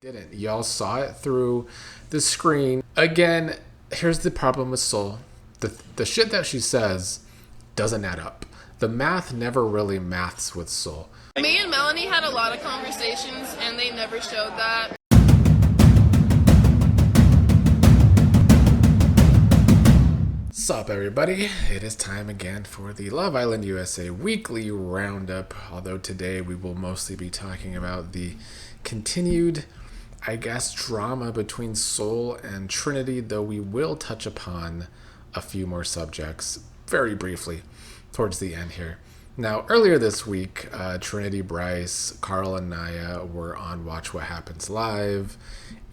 Didn't. Y'all saw it through the screen. Again, here's the problem with Sol. The shit that she says doesn't add up. The math never really maths with Sol. Me and Melanie had a lot of conversations and they never showed that. Sup everybody, it is time again for the Love Island USA weekly roundup, although today we will mostly be talking about the continued, I guess, drama between Sol and Trinity, though we will touch upon a few more subjects very briefly towards the end here. Now, earlier this week, Trinity, Bryce, Carl, and Naya were on Watch What Happens Live.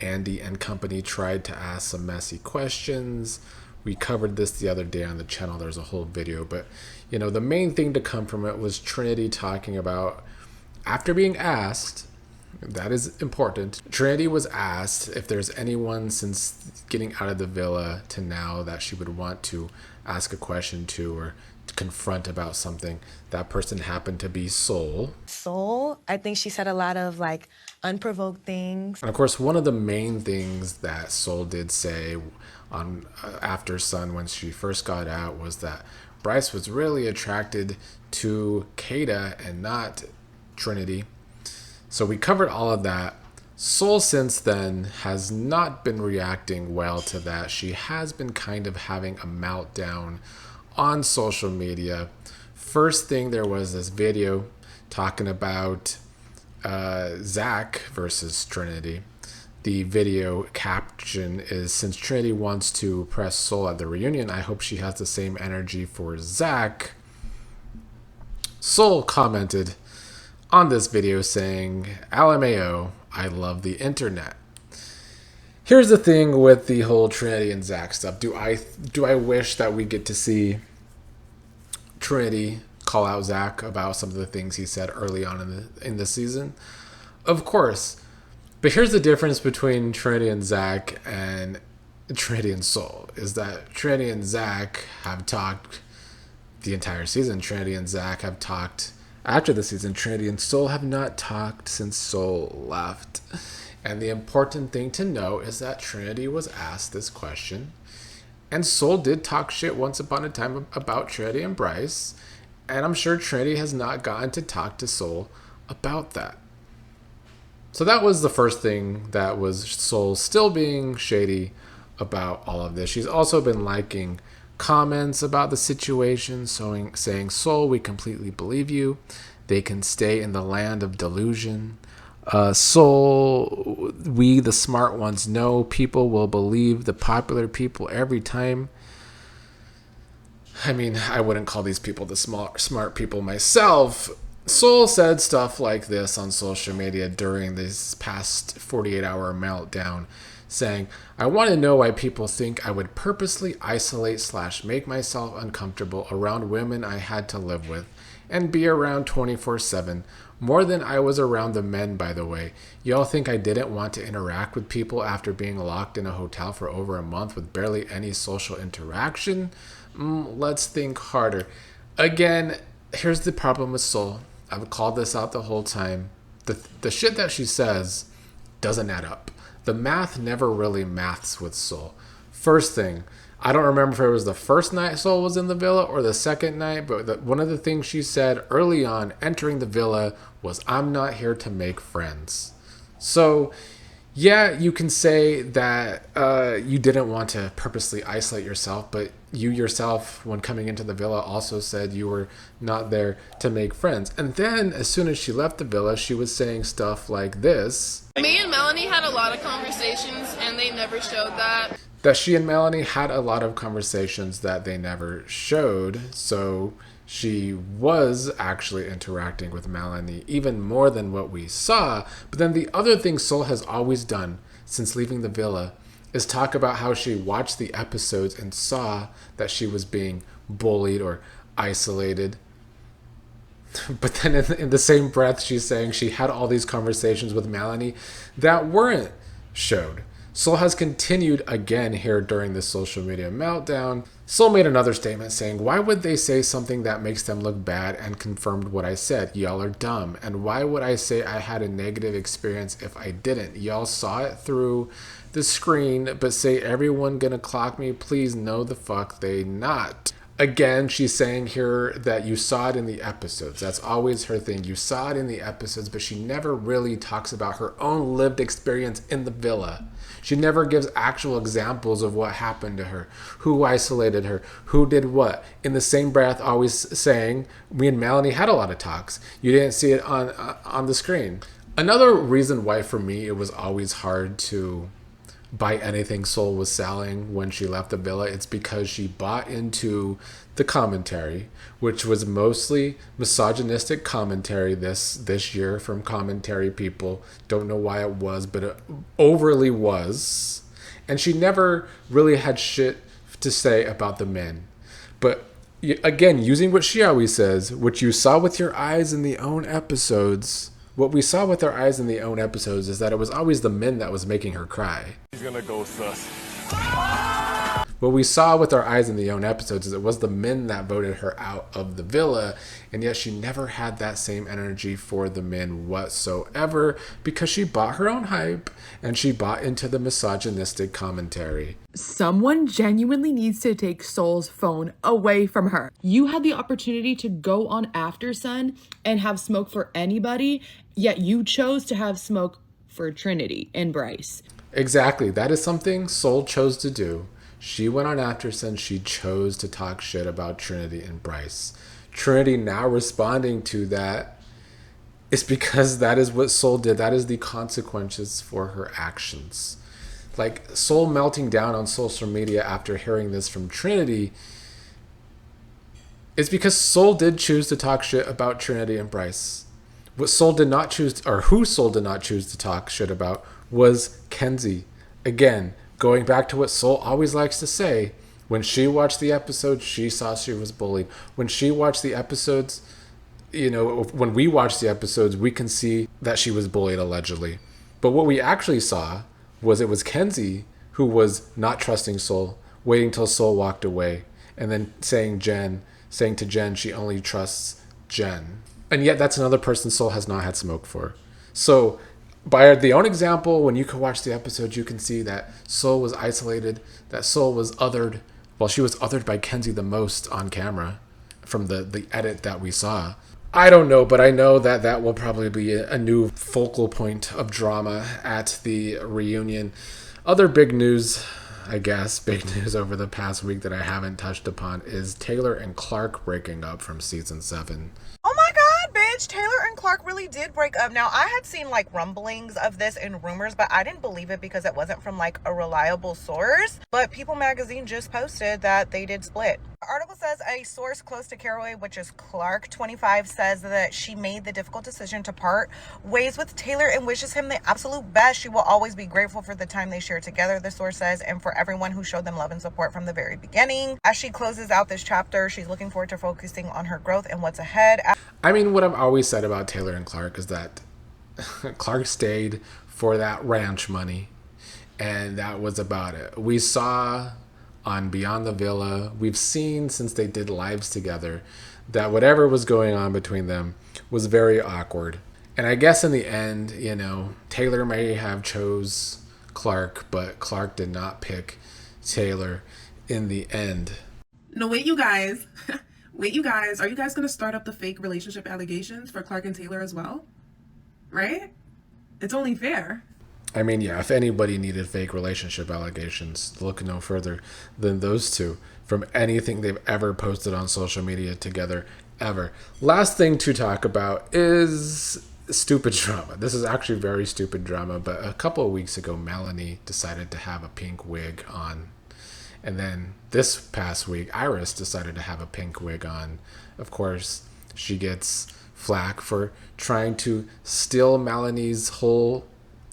Andy and company tried to ask some messy questions. We covered this the other day on the channel. There's a whole video, but the main thing to come from it was Trinity talking about, after being asked, that is important, Trinity was asked if there's anyone since getting out of the villa to now that she would want to ask a question to or to confront about something. That person happened to be Sol. I think she said a lot of unprovoked things. And of course, one of the main things that Sol did say on After Sun when she first got out was that Bryce was really attracted to Kata and not Trinity. So we covered all of that. Sol since then has not been reacting well to that. She has been kind of having a meltdown on social media. First thing, there was this video talking about Zach versus Trinity. The video caption is, "Since Trinity wants to press Sol at the reunion, I hope she has the same energy for Zach." Sol commented on this video saying, "LMAO, I love the internet." Here's the thing with the whole Trinity and Zach stuff. Do I wish that we get to see Trinity call out Zach about some of the things he said early on in the season? Of course. But here's the difference between Trinity and Zach and Trinity and Sol, is that Trinity and Zach have talked the entire season. Trinity and Zach have talked after the season. Trinity and Sol have not talked since Sol left. And the important thing to know is that Trinity was asked this question, and Sol did talk shit once upon a time about Trinity and Bryce, and I'm sure Trinity has not gotten to talk to Sol about that. So that was the first thing, that was Sol still being shady about all of this. She's also been liking comments about the situation, saying, "Sol, we completely believe you. They can stay in the land of delusion. Sol, we the smart ones know people will believe the popular people every time." I mean, I wouldn't call these people the smart people myself. Sol said stuff like this on social media during this past 48-hour meltdown, saying, "I want to know why people think I would purposely isolate / make myself uncomfortable around women I had to live with and be around 24/7. More than I was around the men, by the way. Y'all think I didn't want to interact with people after being locked in a hotel for over a month with barely any social interaction? Let's think harder." Again, here's the problem with Sol. I've called this out the whole time. The shit that she says doesn't add up. The math never really maths with Sol. First thing, I don't remember if it was the first night Sol was in the villa or the second night, but one of the things she said early on entering the villa was, "I'm not here to make friends." So yeah, you can say that you didn't want to purposely isolate yourself, but you yourself, when coming into the villa, also said you were not there to make friends. And then as soon as she left the villa, she was saying stuff like this. Me and Melanie had a lot of conversations and they never showed that. That she and Melanie had a lot of conversations that they never showed. So she was actually interacting with Melanie even more than what we saw. But then the other thing Sol has always done since leaving the villa is talk about how she watched the episodes and saw that she was being bullied or isolated. But then in the same breath, she's saying she had all these conversations with Melanie that weren't showed. Sol has continued again here during the social media meltdown Sol made another statement saying, "Why would they say something that makes them look bad and confirmed what I said? Y'all are dumb. And why would I say I had a negative experience if I didn't? Y'all saw it through the screen, but say everyone gonna clock me? Please, no the fuck they not." Again, she's saying here that you saw it in the episodes. That's always her thing. You saw it in the episodes, but she never really talks about her own lived experience in the villa. She never gives actual examples of what happened to her, who isolated her, who did what. In the same breath, always saying, me and Melanie had a lot of talks. You didn't see it on the screen. Another reason why for me it was always hard to buy anything Sol was selling when she left the villa, it's because she bought into the commentary, which was mostly misogynistic commentary this year from commentary people. Don't know why it was, but it overly was. And she never really had shit to say about the men. But again, using what she always says, what you saw with your eyes in the own episodes, what we saw with our eyes in the own episodes is that it was always the men that was making her cry. He's gonna ghost us. What we saw with our eyes in the own episodes is it was the men that voted her out of the villa, and yet she never had that same energy for the men whatsoever because she bought her own hype and she bought into the misogynistic commentary. Someone genuinely needs to take Sol's phone away from her. You had the opportunity to go on After Sun and have smoke for anybody, yet you chose to have smoke for Trinity and Bryce. Exactly. That is something Sol chose to do. She went on After Sun. She chose to talk shit about Trinity and Bryce. Trinity now responding to that is because that is what Sol did. That is the consequences for her actions. Like Sol melting down on social media after hearing this from Trinity is because Sol did choose to talk shit about Trinity and Bryce. What Sol did not choose, or who Sol did not choose to talk shit about, was Kenzie. Again, going back to what Sol always likes to say, when she watched the episodes, she saw she was bullied. When she watched the episodes, when we watched the episodes, we can see that she was bullied allegedly. But what we actually saw was it was Kenzie who was not trusting Sol, waiting till Sol walked away, and then saying to Jen she only trusts Jen. And yet that's another person Sol has not had smoke for. So by the own example, when you can watch the episodes, you can see that Sol was isolated, that Sol was othered. Well, she was othered by Kenzie the most on camera from the edit that we saw. I don't know, but I know that that will probably be a new focal point of drama at the reunion. Other big news, I guess, big news over the past week that I haven't touched upon is Taylor and Clarke breaking up from season 7. Oh my god, bitch, Taylor and Clarke really did break up. Now, I had seen like rumblings of this in rumors, but I didn't believe it because it wasn't from like a reliable source. But People Magazine just posted that they did split. The article says a source close to Caraway, which is Clarke 25, says that she made the difficult decision to part ways with Taylor and wishes him the absolute best. She will always be grateful for the time they shared together, the source says, and for everyone who showed them love and support from the very beginning. As she closes out this chapter, she's looking forward to focusing on her growth and what's ahead. I mean, what I've always said about Taylor and Clarke is that Clarke stayed for that ranch money, and that was about it. We saw on Beyond the Villa, we've seen since they did lives together, that whatever was going on between them was very awkward. And I guess in the end, Taylor may have chose Clarke, but Clarke did not pick Taylor in the end. No, wait, you guys. Wait, you guys. Are you guys going to start up the fake relationship allegations for Clarke and Taylor as well? Right? It's only fair. I mean, yeah, if anybody needed fake relationship allegations, look no further than those two from anything they've ever posted on social media together, ever. Last thing to talk about is stupid drama. This is actually very stupid drama, but a couple of weeks ago, Melanie decided to have a pink wig on. And then this past week, Iris decided to have a pink wig on. Of course, she gets flack for trying to steal Melanie's whole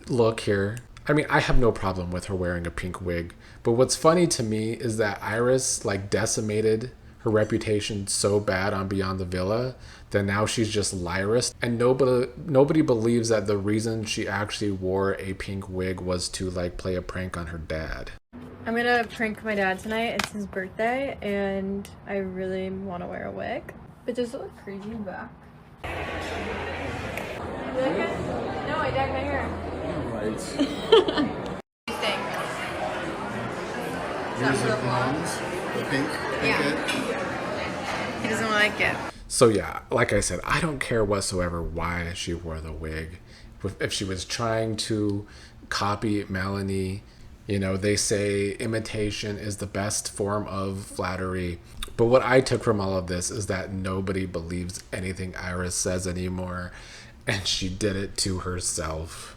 look here. I mean, I have no problem with her wearing a pink wig, but what's funny to me is that Iris decimated her reputation so bad on Beyond the Villa that now she's just Lyris, and nobody believes that the reason she actually wore a pink wig was to play a prank on her dad. I'm gonna prank my dad tonight. It's his birthday, and I really want to wear a wig. But does it look crazy in the back? You like it? No, I dyed my hair. Right. What do you think? Is that for the vlog? The pink? Yeah. He doesn't like it. So yeah, like I said, I don't care whatsoever why she wore the wig. If she was trying to copy Melanie, you know, they say imitation is the best form of flattery. But what I took from all of this is that nobody believes anything Iris says anymore, and she did it to herself.